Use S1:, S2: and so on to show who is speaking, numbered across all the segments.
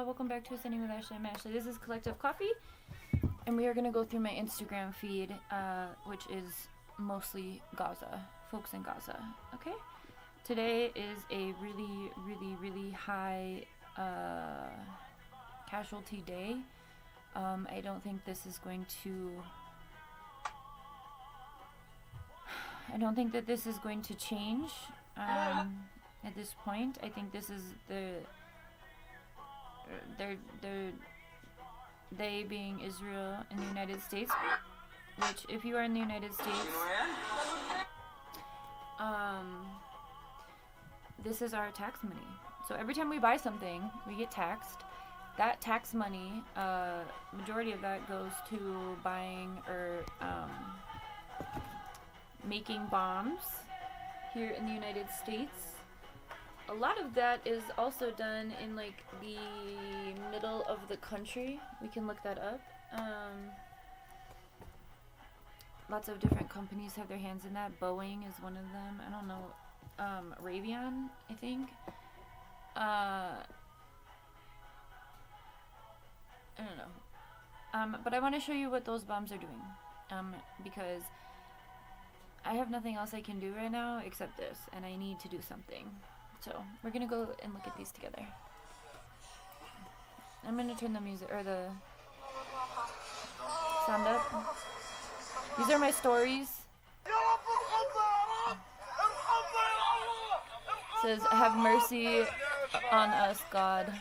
S1: Welcome back to Ascending with Ashley. I'm Ashley. This is Collective Coffee, and we are going to go through my Instagram feed, which is mostly Gaza, folks in Gaza. Okay? Today is a really high casualty day. I don't think this is going to. I don't think that this is going to change at this point. I think this is they being Israel and the United States, which if you are in the United States, this is our tax money. So every time we buy something, we get taxed. That tax money, majority of that goes to buying or making bombs here in the United States. A lot of that is also done in like the middle of the country. We can look that up. Lots of different companies have their hands in that. Boeing is one of them. I don't know. Raytheon, I think. I don't know. But I want to show you what those bombs are doing. Because I have nothing else I can do right now except this, and I need to do something. So we're gonna go and look at these together. I'm gonna turn the music or the sound up. These are my stories. It says, "Have mercy on us, God."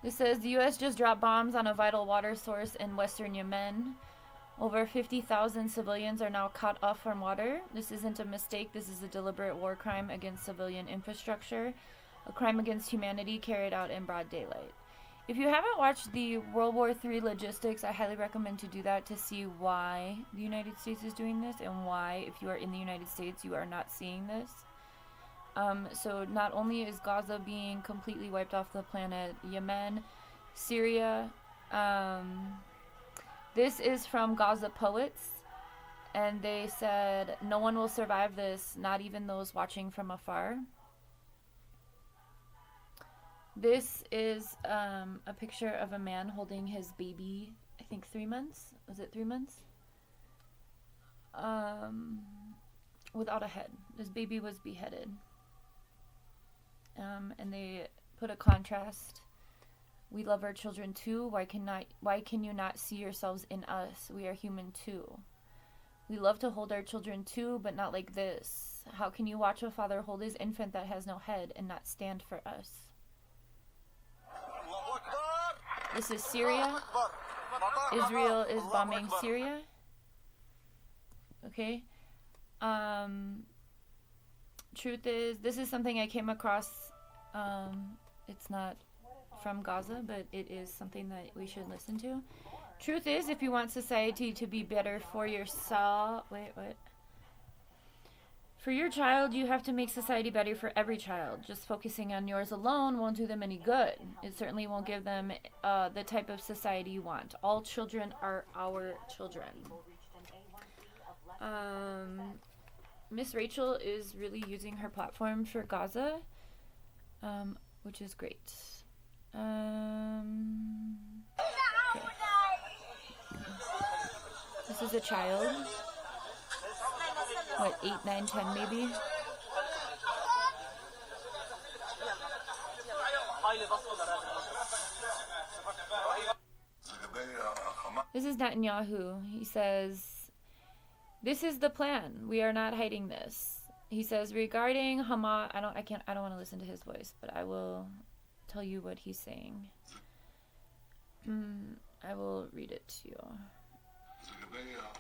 S1: This says the U.S. just dropped bombs on a vital water source in western Yemen. Over 50,000 civilians are now cut off from water. This isn't a mistake. This is a deliberate war crime against civilian infrastructure, a crime against humanity carried out in broad daylight. If you haven't watched the World War III logistics, I highly recommend to do that to see why the United States is doing this and why, if you are in the United States, you are not seeing this. So not only is Gaza being completely wiped off the planet, Yemen, Syria, this is from Gaza Poets, and they said, no one will survive this, not even those watching from afar. This is a picture of a man holding his baby, I think 3 months, was it 3 months? Without a head. This baby was beheaded. And they put a contrast. We love our children too. Why can you not see yourselves in us? We are human too. We love to hold our children too, but not like this. How can you watch a father hold his infant that has no head and not stand for us? This is Syria. Israel is bombing Syria. Okay. Truth is, this is something I came across. It's not from Gaza, but it is something that we should listen to. Truth is, if you want society to be better for yourself, for your child, you have to make society better for every child. Just focusing on yours alone won't do them any good. It certainly won't give them the type of society you want. All children are our children. Miss Rachel is really using her platform for Gaza, which is great. Okay. This is a child. What, 8, 9, 10 maybe? This is Netanyahu. He says, "This is the plan. We are not hiding this." He says regarding Hamas, I don't want to listen to his voice, but I will tell you what he's saying. I will read it to you.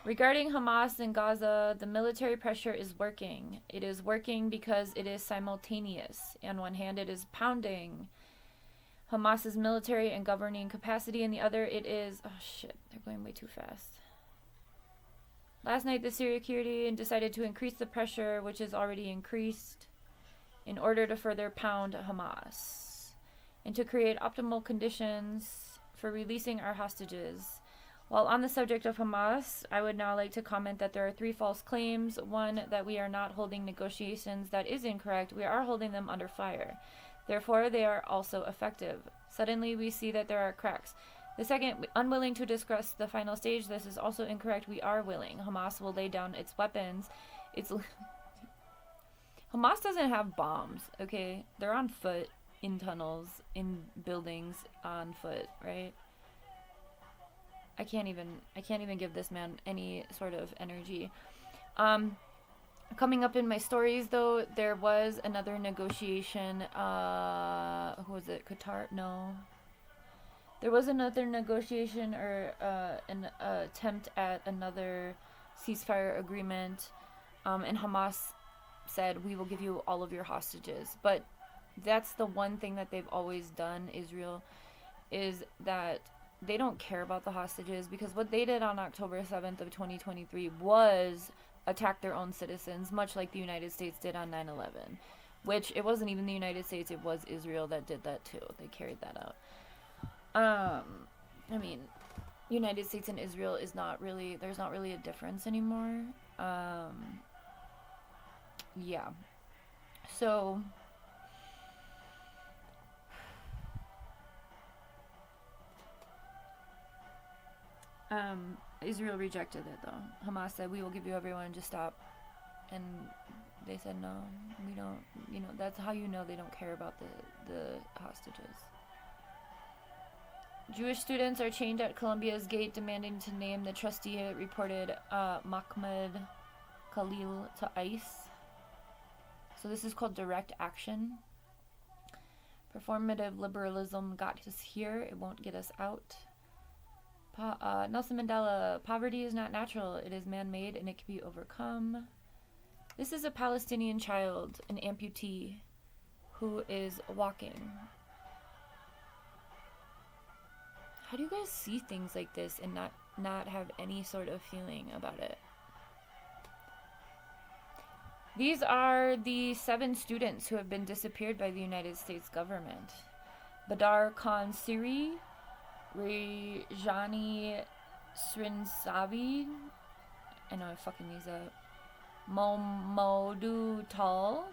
S1: Regarding Hamas and Gaza, the military pressure is working. It is working because it is simultaneous. On one hand, it is pounding Hamas's military and governing capacity, and the other, it is... Oh, shit. They're going way too fast. Last night, the Syrian security decided to increase the pressure, which is already increased, in order to further pound Hamas, and to create optimal conditions for releasing our hostages. While on the subject of Hamas, I would now like to comment that there are 3 false claims. One, that we are not holding negotiations. That is incorrect. We are holding them under fire. Therefore, they are also effective. Suddenly, we see that there are cracks. The second, unwilling to discuss the final stage. This is also incorrect. We are willing. Hamas will lay down its weapons. Hamas doesn't have bombs, okay? They're on foot, in tunnels, in buildings, on foot, right? I can't even give this man any sort of energy. Coming up in my stories, though, there was another negotiation. Who was it? Qatar? No. There was another negotiation or an attempt at another ceasefire agreement, and Hamas said, we will give you all of your hostages. But that's the one thing that they've always done, Israel, is that they don't care about the hostages, because what they did on October 7th of 2023 was attack their own citizens, much like the United States did on 9/11, which it wasn't even the United States, it was Israel that did that too. They carried that out. I mean, United States and Israel is not really, there's not really a difference anymore. Yeah. So Israel rejected it though. Hamas said, we will give you everyone, just stop. And they said, no, we don't. You know, that's how you know they don't care about the hostages. Jewish students are chained at Columbia's gate demanding to name the trustee, reported Mahmoud Khalil to ICE. So this is called direct action. Performative liberalism got us here. It won't get us out. Nelson Mandela, poverty is not natural. It is man-made and it can be overcome. This is a Palestinian child, an amputee, who is walking. How do you guys see things like this and not have any sort of feeling about it? These are the 7 students who have been disappeared by the United States government. Badar Khan Siri, Rejani Srinsavi, I know I fucking these up, Momodu Tal,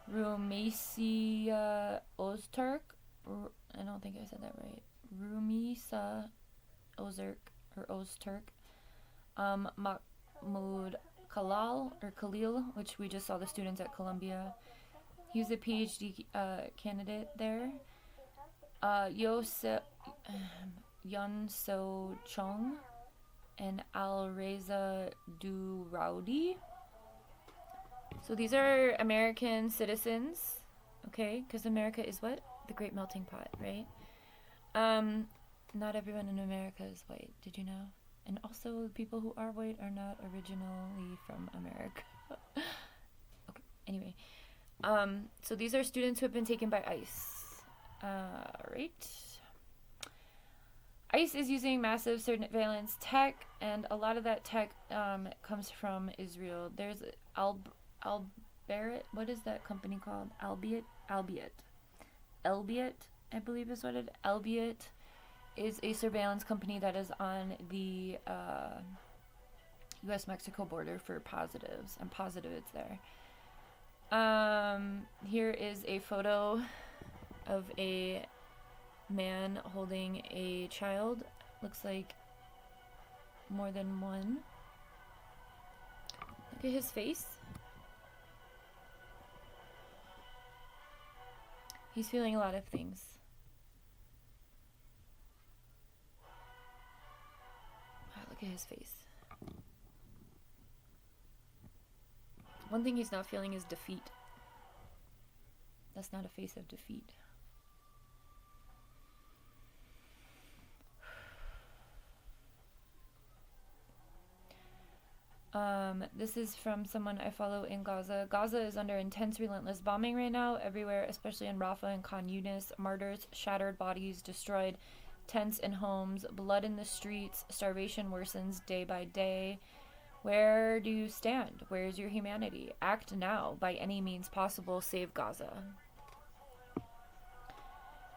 S1: Rumisa Ozturk, I don't think I said that right, Rumisa Ozturk, Mahmoud Khalil, which we just saw the students at Columbia. He was a PhD candidate there. Yun So Chong and Alreza Duraudi. So these are American citizens, okay? Because America is what? The great melting pot, right? Not everyone in America is white. Did you know? And also, people who are white are not originally from America. Okay, anyway. So these are students who have been taken by ICE. Right? ICE is using massive surveillance tech, and a lot of that tech comes from Israel. There's Albiet. What is that company called? Albiet, I believe is what it is. Albiet is a surveillance company that is on the U.S.-Mexico border for positives. I'm positive it's there. Here is a photo of a man holding a child. Looks like more than one. Look at his face. He's feeling a lot of things. Look at his face. One thing he's not feeling is defeat. That's not a face of defeat. This is from someone I follow in Gaza. Gaza is under intense, relentless bombing right now, everywhere, especially in Rafah and Khan Yunis. Martyrs, shattered bodies, destroyed tents and homes, blood in the streets, starvation worsens day by day. Where do you stand? Where is your humanity? Act now, by any means possible, save Gaza.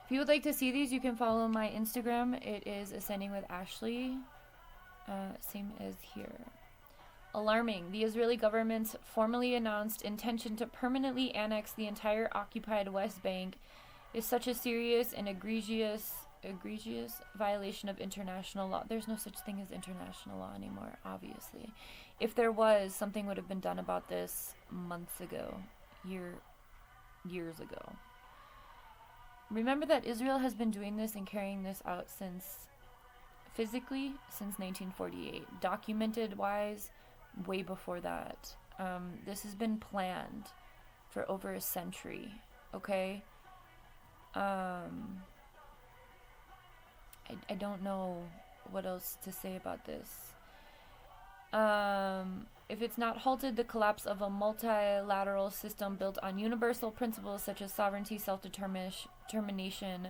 S1: If you would like to see these, you can follow my Instagram. It is Ascending with Ashley. Same as here. Alarming. The Israeli government's formally announced intention to permanently annex the entire occupied West Bank is such a serious and egregious violation of international law. There's no such thing as international law anymore, obviously. If there was, something would have been done about this months ago, years ago. Remember that Israel has been doing this and carrying this out physically since 1948. Documented wise, way before that. This has been planned for over a century, okay? I don't know what else to say about this. If it's not halted, the collapse of a multilateral system built on universal principles such as sovereignty, self-determination,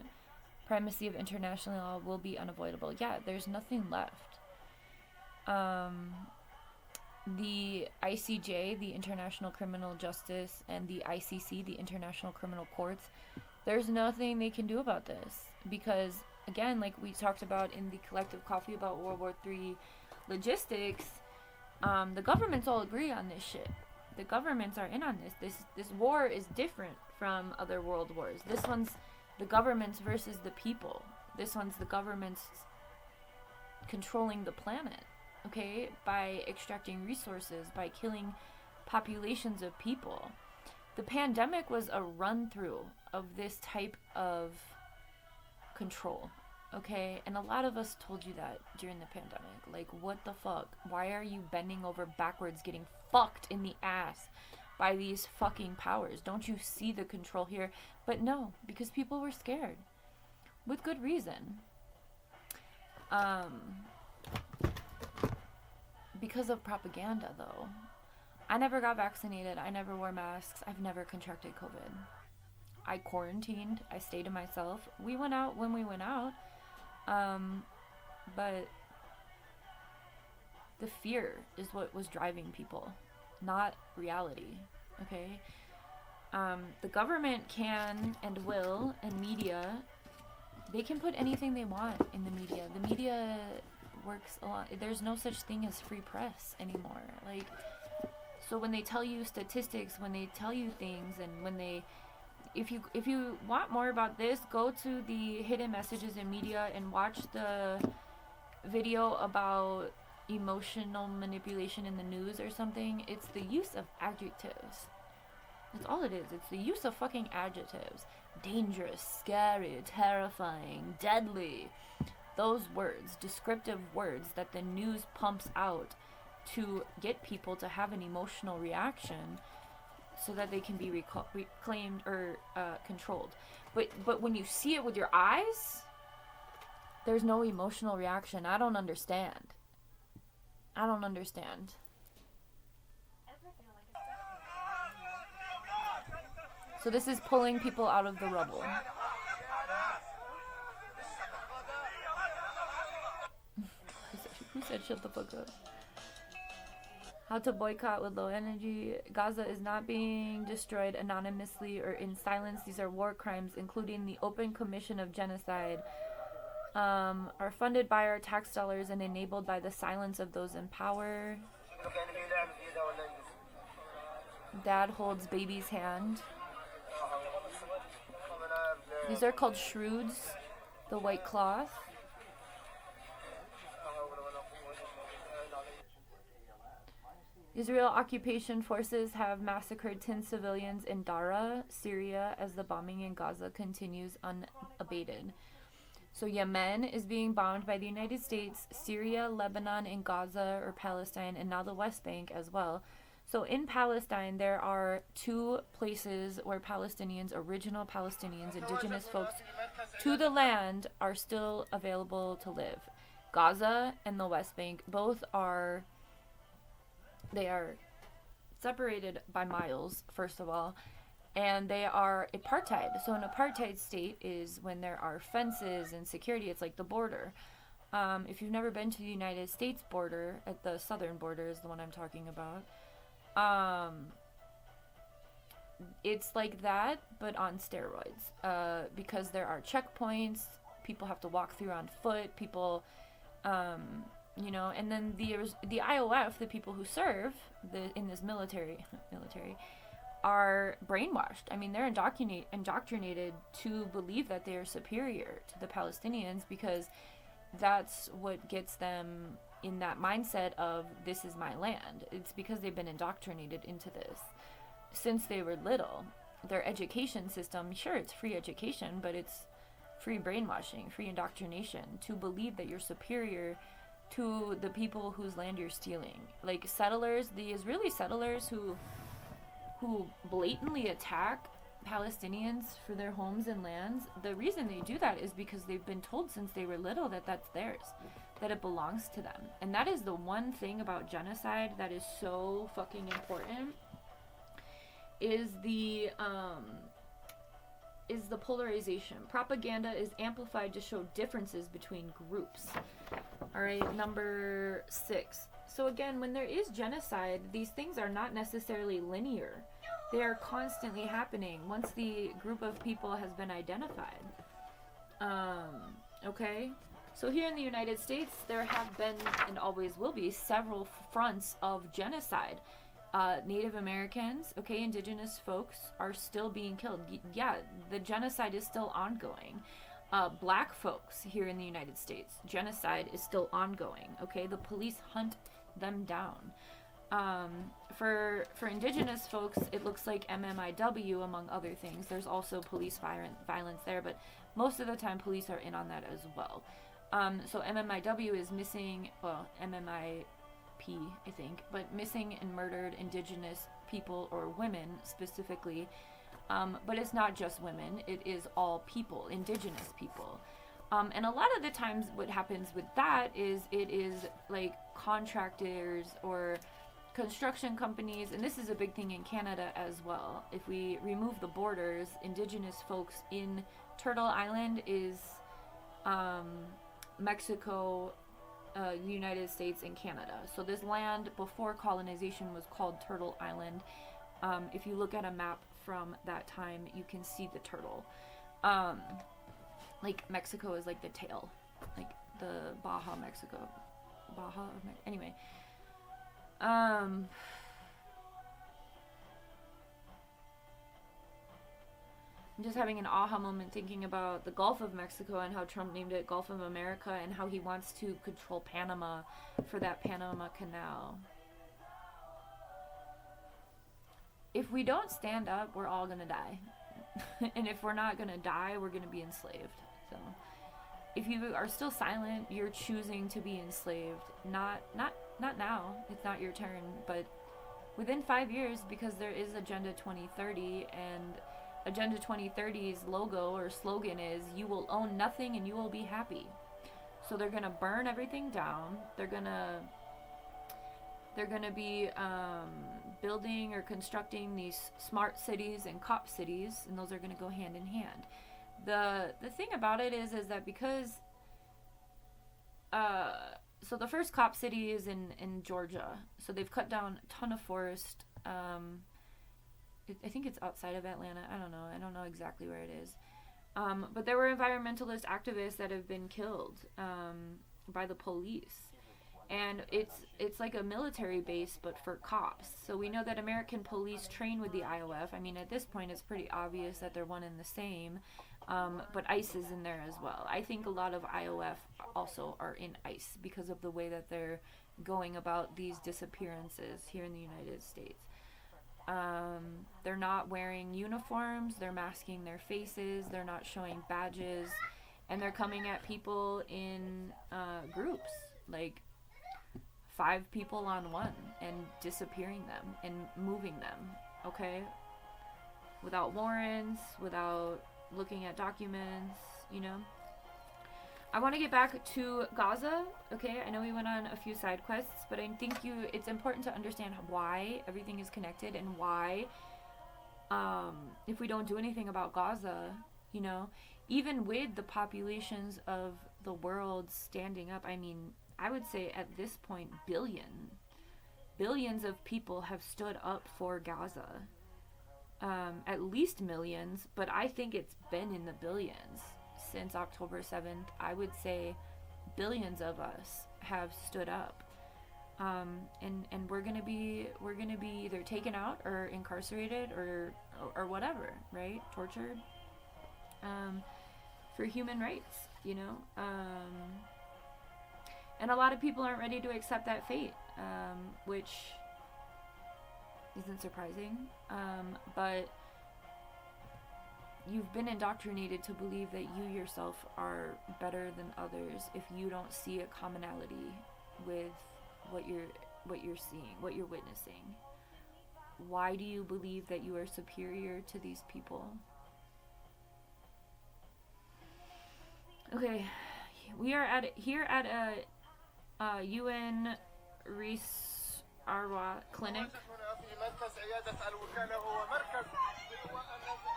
S1: primacy of international law will be unavoidable. Yeah, there's nothing left. The ICJ, the International Criminal Justice, and the ICC, the International Criminal Courts, there's nothing they can do about this. Because, again, like we talked about in the collective coffee about World War III logistics, the governments all agree on this shit. The governments are in on this. This war is different from other world wars. This one's the governments versus the people. This one's the governments controlling the planet, okay, by extracting resources, by killing populations of people. The pandemic was a run-through of this type of control, okay? And a lot of us told you that during the pandemic. Like, what the fuck? Why are you bending over backwards, getting fucked in the ass by these fucking powers? Don't you see the control here? But no, because people were scared. With good reason. Because of propaganda, though. I never got vaccinated. I never wore masks. I've never contracted COVID. I quarantined. I stayed to myself. We went out when we went out. But the fear is what was driving people, not reality, okay? The government can and will, and media, they can put anything they want in the media. The media works a lot. There's no such thing as free press anymore. Like, so when they tell you statistics, when they tell you things, and when they, if you want more about this, go to the hidden messages in media and watch the video about emotional manipulation in the news or something. It's the use of adjectives. That's all it is. It's the use of fucking adjectives. Dangerous, scary, terrifying, deadly. Those words, descriptive words that the news pumps out to get people to have an emotional reaction so that they can be reclaimed or controlled. But when you see it with your eyes, there's no emotional reaction. I don't understand. So this is pulling people out of the rubble. Who said shut the fuck up? How to boycott with low energy. Gaza is not being destroyed anonymously or in silence. These are war crimes, including the open commission of genocide, are funded by our tax dollars and enabled by the silence of those in power. Dad holds baby's hand. These are called shroods, the white cloth. Israel occupation forces have massacred 10 civilians in Dara, Syria, as the bombing in Gaza continues unabated. So Yemen is being bombed by the United States, Syria, Lebanon, and Gaza, or Palestine, and now the West Bank as well. So in Palestine, there are two places where Palestinians, original Palestinians, indigenous folks to the land, are still available to live. Gaza and the West Bank, both are, they are separated by miles, first of all, and they are apartheid. So an apartheid state is when there are fences and security. It's like the border. If you've never been to the United States border, at the southern border is the one I'm talking about. it's like that, but on steroids. Because there are checkpoints, people have to walk through on foot, people, and then the IOF, the people who serve in this military, are brainwashed. I mean, they're indoctrinated to believe that they are superior to the Palestinians because that's what gets them in that mindset of this is my land. It's because they've been indoctrinated into this since they were little. Their education system, sure, it's free education, but it's free brainwashing, free indoctrination to believe that you're superior to the people whose land you're stealing. Like settlers, the Israeli settlers who blatantly attack Palestinians for their homes and lands, the reason they do that is because they've been told since they were little that that's theirs, that it belongs to them. And that is the one thing about genocide that is so fucking important, is the polarization. Propaganda is amplified to show differences between groups. All right, number 6. So again, when there is genocide, these things are not necessarily linear. They are constantly happening once the group of people has been identified. Okay? So here in the United States, there have been, and always will be, several fronts of genocide. Native Americans, okay, indigenous folks are still being killed. Yeah, the genocide is still ongoing. Black folks here in the United States, genocide is still ongoing, okay? The police hunt them down. For indigenous folks, it looks like MMIW, among other things. There's also police violence there, but most of the time police are in on that as well. So MMIW is missing, well, MMIP, I think, but missing and murdered indigenous people or women specifically. But it's not just women, it is all people, indigenous people. And a lot of the times what happens with that is it is like contractors or construction companies, and this is a big thing in Canada as well. If we remove the borders, indigenous folks in Turtle Island is Mexico, the United States, and Canada. So this land before colonization was called Turtle Island. If you look at a map from that time, you can see the turtle. Like Mexico is like the tail, like the Baja Mexico, anyway. I'm just having an aha moment thinking about the Gulf of Mexico and how Trump named it Gulf of America and how he wants to control Panama for that Panama Canal. If we don't stand up, we're all gonna die. And if we're not gonna die, we're gonna be enslaved. So if you are still silent, you're choosing to be enslaved. Not now. It's not your turn, but within 5 years, because there is Agenda 2030, and Agenda 2030's logo or slogan is "You will own nothing and you will be happy." So they're gonna burn everything down. They're gonna be building or constructing these smart cities and cop cities, and those are gonna go hand in hand. The thing about it is that because so the first cop city is in Georgia, so they've cut down a ton of forest. I think it's outside of Atlanta. I don't know exactly where it is. But there were environmentalist activists that have been killed by the police. And it's like a military base, but for cops. So we know that American police train with the IOF. I mean, at this point, it's pretty obvious that they're one and the same. But ICE is in there as well. I think a lot of IOF also are in ICE because of the way that they're going about these disappearances here in the United States. They're not wearing uniforms, they're masking their faces, they're not showing badges, and they're coming at people in groups, like 5 people on one, and disappearing them and moving them, okay? Without warrants, without looking at documents, you know? I want to get back to Gaza, okay? I know we went on a few side quests, but I think it's important to understand why everything is connected and why, if we don't do anything about Gaza, you know, even with the populations of the world standing up, I mean, I would say at this point, billions of people have stood up for Gaza. at least millions, but I think it's been in the billions since October 7th. I would say billions of us have stood up. And we're gonna be either taken out or incarcerated or whatever, right? Tortured, for human rights, you know. And a lot of people aren't ready to accept that fate, which isn't surprising. But you've been indoctrinated to believe that you yourself are better than others if you don't see a commonality with what you're seeing, what you're witnessing. Why do you believe that you are superior to these people? Okay, we are here at a UN Reis Arwa clinic.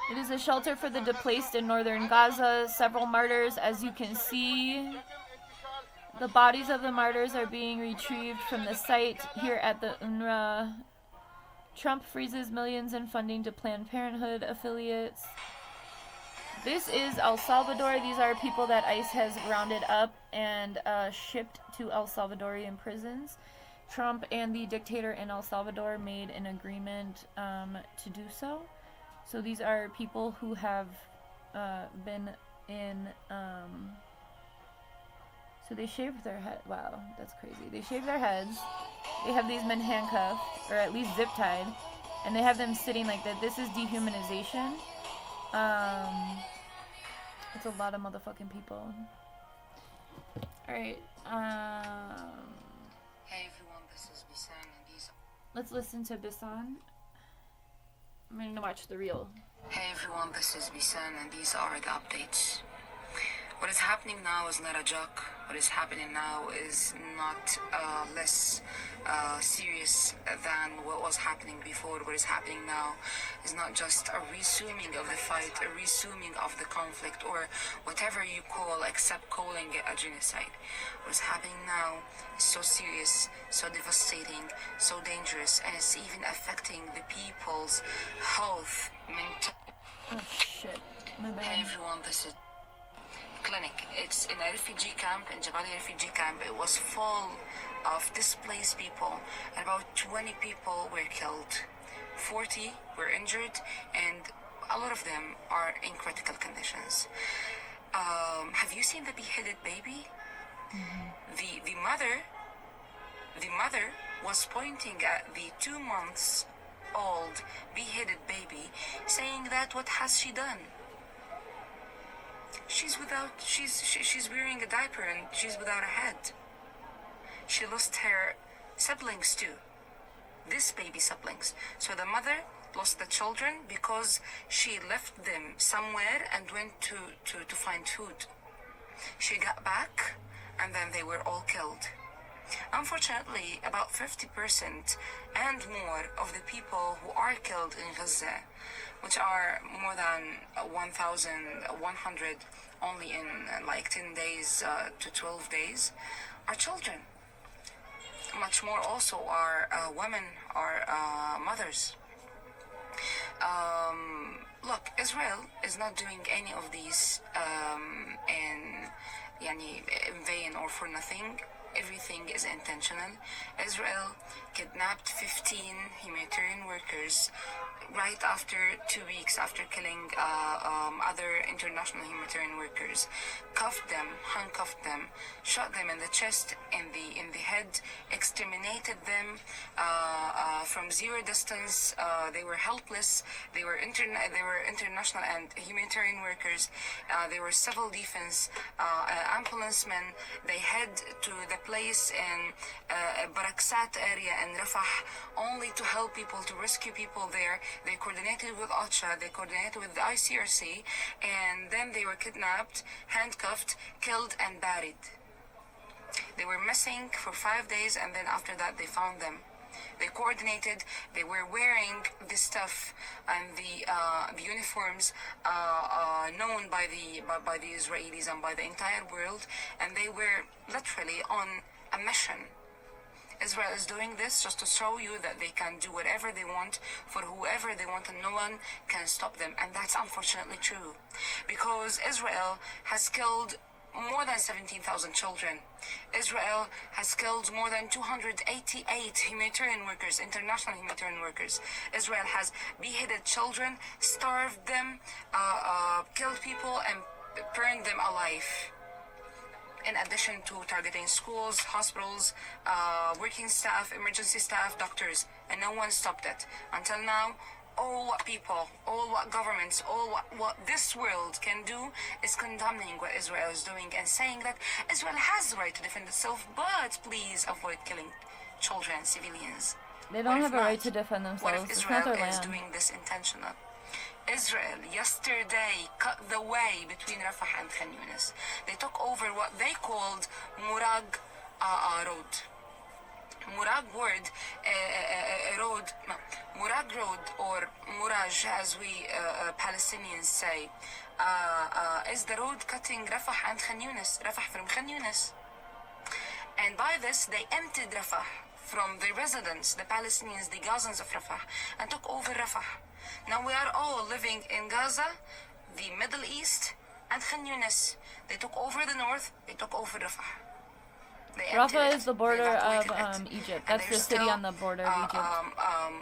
S1: It is a shelter for the displaced in northern Gaza. Several martyrs, as you can see. The bodies of the martyrs are being retrieved from the site here at the UNRWA. Trump freezes millions in funding to Planned Parenthood affiliates. This is El Salvador. These are people that ICE has rounded up and shipped to El Salvadorian prisons. Trump and the dictator in El Salvador made an agreement to do so. So these are people who have been in... So they shaved their head. Wow, that's crazy. They shaved their heads. They have these men handcuffed, or at least zip tied, and they have them sitting like that. This is dehumanization. It's a lot of motherfucking people. Alright,
S2: Hey everyone, this is Bisan and these...
S1: Let's listen to Bisan. I'm gonna watch the reel.
S2: Hey everyone, this is Bisan and these are the updates. What is happening now is not a joke. What is happening now is not less serious than what was happening before. What is happening now is not just a resuming of the fight, a resuming of the conflict, or whatever you call, except calling it a genocide. What is happening now is so serious, so devastating, so dangerous, and it's even affecting the people's health, mental...
S1: Oh shit, my bad.
S2: Hey everyone, this is... clinic. It's in a refugee camp, in Jabalia refugee camp. It was full of displaced people, and about 20 people were killed. 40 were injured, and a lot of them are in critical conditions. Have you seen the beheaded baby? Mm-hmm. The mother was pointing at the 2 months old beheaded baby, saying that what has she done? She's wearing a diaper and she's without a head. She lost her siblings too. This baby siblings. So the mother lost the children because she left them somewhere and went to find food. She got back and then they were all killed. Unfortunately, about 50% and more of the people who are killed in Gaza, which are more than 1,100 only in like 10 days to 12 days, are children. Much more also are women, are mothers. Look, Israel is not doing any of these in vain or for nothing. Everything is intentional. Israel kidnapped 15 humanitarian workers right after 2 weeks after killing other international humanitarian workers, cuffed them, handcuffed them, shot them in the chest, in the head, exterminated them from zero distance. They were helpless. They were international and humanitarian workers. They were civil defense, ambulance men. They head to the place in Baraksat area in Rafah only to help people, to rescue people there. They coordinated with OCHA, they coordinated with the ICRC, and then they were kidnapped, handcuffed, killed, and buried. They were missing for 5 days, and then after that they found them. They coordinated, they were wearing the stuff and the uniforms known by the Israelis and by the entire world, and they were literally on a mission. Israel is doing this just to show you that they can do whatever they want for whoever they want and no one can stop them. And that's unfortunately true. Because Israel has killed more than 17,000 children. Israel has killed more than 288 humanitarian workers, international humanitarian workers. Israel has beheaded children, starved them, killed people, and burned them alive. In addition to targeting schools, hospitals, working staff, emergency staff, doctors, and no one stopped it. Until now, all what people, all what governments, all what this world can do is condemning what Israel is doing and saying that Israel has the right to defend itself, but please avoid killing children, civilians.
S1: They don't have a right to defend themselves.
S2: What if
S1: It's
S2: Israel
S1: not their
S2: is
S1: land.
S2: doing this intentional? Israel yesterday cut the way between Rafah and Khan Yunis. They took over what they called Murag Road. Murag Road, or Muraj, as we Palestinians say, is the road cutting Rafah and Khan Yunis, Rafah from Khan Yunis. And by this, they emptied Rafah from the residents, the Palestinians, the Gazans of Rafah, and took over Rafah. Now we are all living in Gaza, the Middle East, and Khan Yunis. They took over the north, they took over Rafah.
S1: Rafah is the border of Egypt. That's the city on the border of Egypt.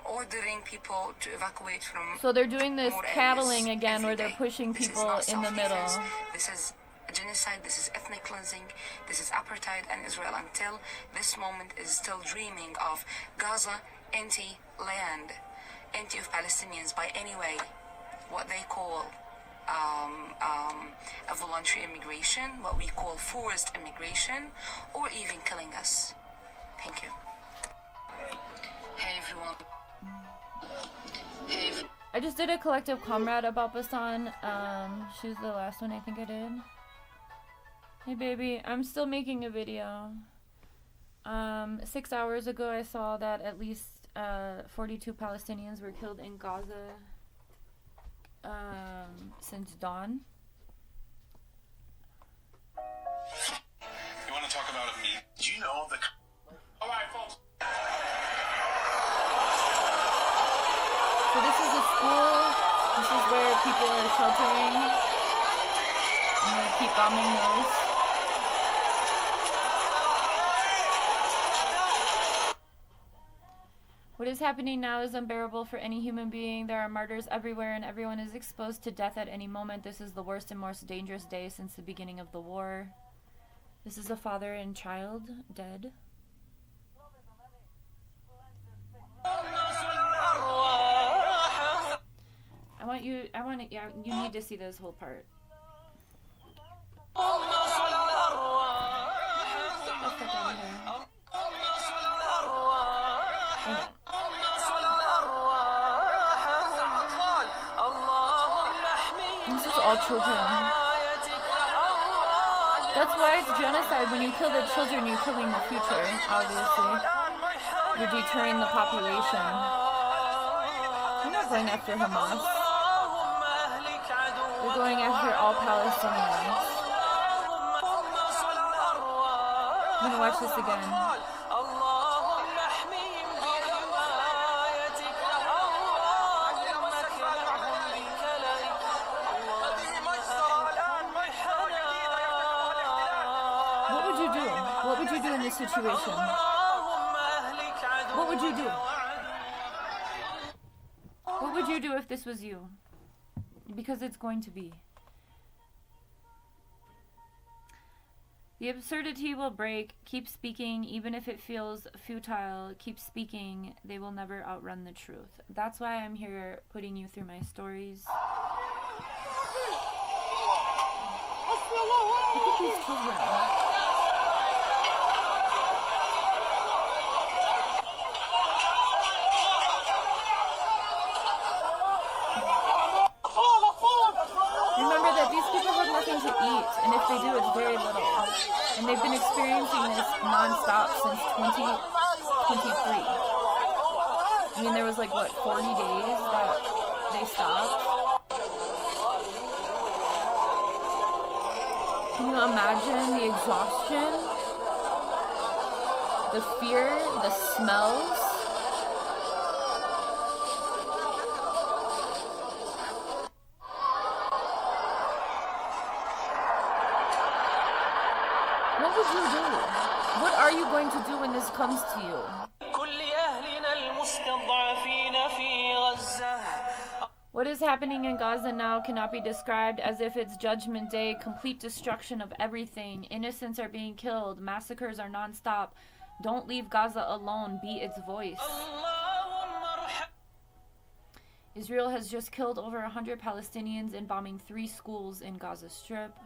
S2: Ordering people to evacuate from.
S1: So they're doing this
S2: more
S1: cattling
S2: areas
S1: again,
S2: every
S1: where they're
S2: day.
S1: pushing
S2: This is
S1: people
S2: not
S1: in the middle.
S2: self-defense. This is genocide. This is ethnic cleansing. This is apartheid, and Israel, until this moment, is still dreaming of Gaza empty land, empty of Palestinians by any way, what they call a voluntary immigration, what we call forced immigration, or even killing us. Thank you. Hey everyone.
S1: I just did a collective comrade about Basan. She was the last one I think I did. Hey baby, I'm still making a video. 6 hours ago I saw that at least 42 Palestinians were killed in Gaza since dawn.
S3: You want to talk about me? Do you know the... All right, folks.
S1: So this is a school. This is where people are sheltering. I'm gonna keep bombing those. What is happening now is unbearable for any human being. There are martyrs everywhere and everyone is exposed to death at any moment. This is the worst and most dangerous day since the beginning of the war. This is a father and child dead. You need to see this whole part. Let's get down here. Hang on. This is all children. That's why it's genocide. When you kill the children, you're killing the future, obviously. You're deterring the population. You're not going after Hamas. You're going after all Palestinians. I'm gonna watch this again. What would you do in this situation? What would you do? What would you do if this was you? Because it's going to be. The absurdity will break. Keep speaking, even if it feels futile. Keep speaking. They will never outrun the truth. That's why I'm here putting you through my stories. Look at these children. Remember that these people have nothing to eat, and if they do, it's very little. And they've been experiencing this non-stop since 2023. I mean, there was like, what, 40 days that they stopped? Can you imagine the exhaustion? The fear, the smells. What would you do? What are you going to do when this comes to you? What is happening in Gaza now cannot be described as if it's Judgment Day, complete destruction of everything. Innocents are being killed. Massacres are nonstop. Don't leave Gaza alone. Be its voice. Israel has just killed over 100 Palestinians in bombing 3 schools in Gaza Strip.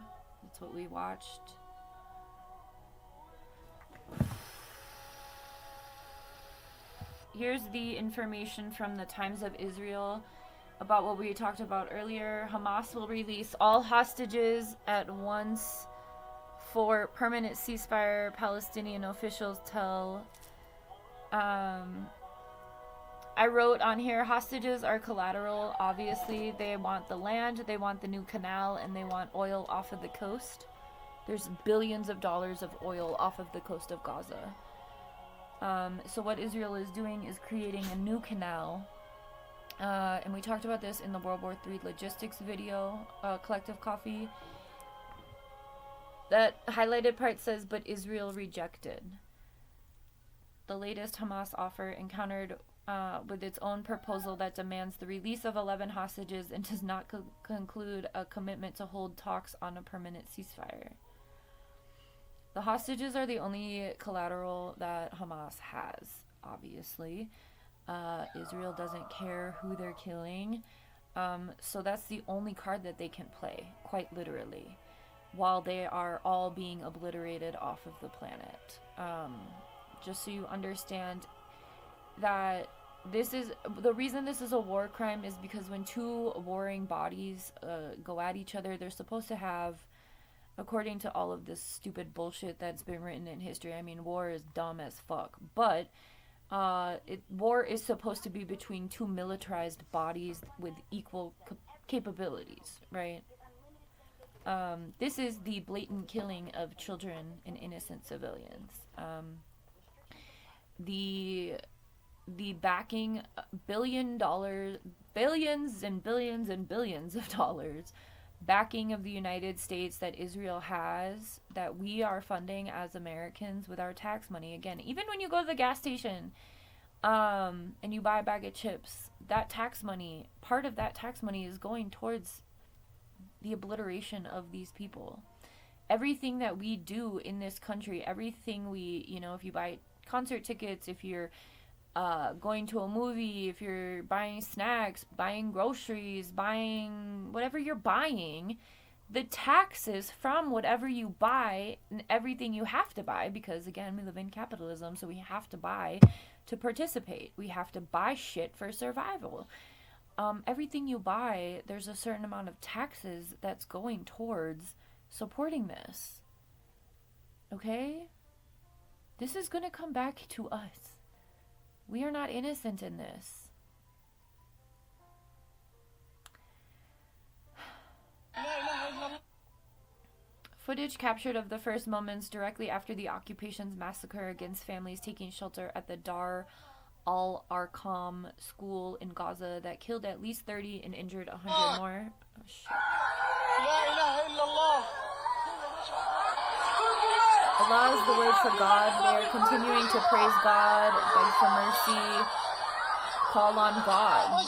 S1: That's what we watched. Here's the information from the Times of Israel about what we talked about earlier. Hamas will release all hostages at once for permanent ceasefire, Palestinian officials tell. I wrote on here, hostages are collateral, obviously. They want the land, they want the new canal, and they want oil off of the coast. There's billions of dollars of oil off of the coast of Gaza. So what Israel is doing is creating a new canal. And we talked about this in the World War III logistics video, Collective Coffee. That highlighted part says, but Israel rejected. The latest Hamas offer encountered with its own proposal that demands the release of 11 hostages and does not conclude a commitment to hold talks on a permanent ceasefire. The hostages are the only collateral that Hamas has, obviously. Israel doesn't care who they're killing. So that's the only card that they can play, quite literally, while they are all being obliterated off of the planet. Just so you understand that this is the reason this is a war crime is because when 2 warring bodies go at each other, they're supposed to have, according to all of this stupid bullshit that's been written in history. I mean, war is dumb as fuck, but war is supposed to be between 2 militarized bodies with equal capabilities, right? This is the blatant killing of children and innocent civilians. The backing billions and billions and billions of dollars backing of the United States that Israel has, that we are funding as Americans with our tax money. Again, even when you go to the gas station and you buy a bag of chips, that tax money, part of that tax money is going towards the obliteration of these people. Everything that we do in this country, everything we, if you buy concert tickets, if you're going to a movie, if you're buying snacks, buying groceries, buying whatever you're buying, the taxes from whatever you buy and everything you have to buy, because again, we live in capitalism, so we have to buy to participate. We have to buy shit for survival. Everything you buy, there's a certain amount of taxes that's going towards supporting this. Okay? This is going to come back to us. We are not innocent in this. Footage captured of the first moments directly after the occupation's massacre against families taking shelter at the Dar al-Arqam school in Gaza that killed at least 30 and injured 100 more. Oh, shit. Allah is the word for God. They are continuing to praise God, beg for mercy, call on God.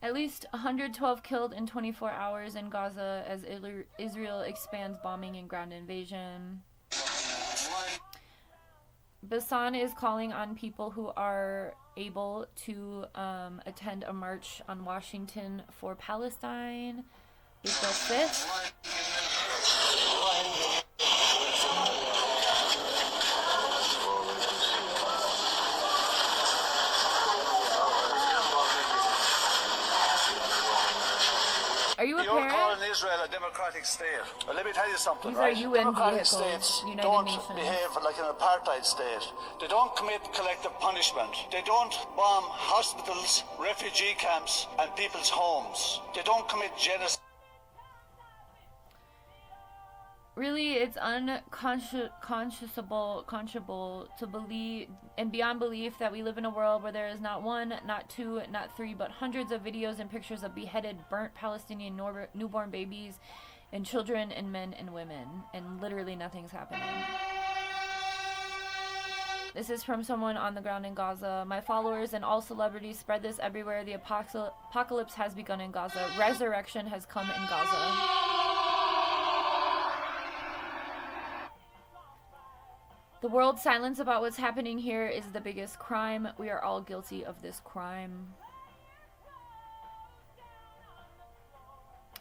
S1: At least 112 killed in 24 hours in Gaza as Israel expands bombing and ground invasion. Bassan is calling on people who are able to attend a march on Washington for Palestine, April 5th. Are you a parent?
S4: calling Israel a democratic state. Well, let me tell you something,
S1: These are
S4: right?
S1: UN
S4: Democratic
S1: vehicles,
S4: states
S1: United
S4: don't
S1: Nations.
S4: behave like an apartheid state. They don't commit collective punishment. They don't bomb hospitals, refugee camps, and people's homes. They don't commit genocide.
S1: Really, it's conscionable to believe and beyond belief that we live in a world where there is not one, not two, not three, but hundreds of videos and pictures of beheaded, burnt Palestinian newborn babies and children and men and women, and literally nothing's happening. This is from someone on the ground in Gaza. My followers and all celebrities spread this everywhere. The apocalypse has begun in Gaza. Resurrection has come in Gaza. The world's silence about what's happening here is the biggest crime. We are all guilty of this crime.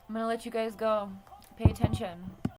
S1: I'm gonna let you guys go. Pay attention.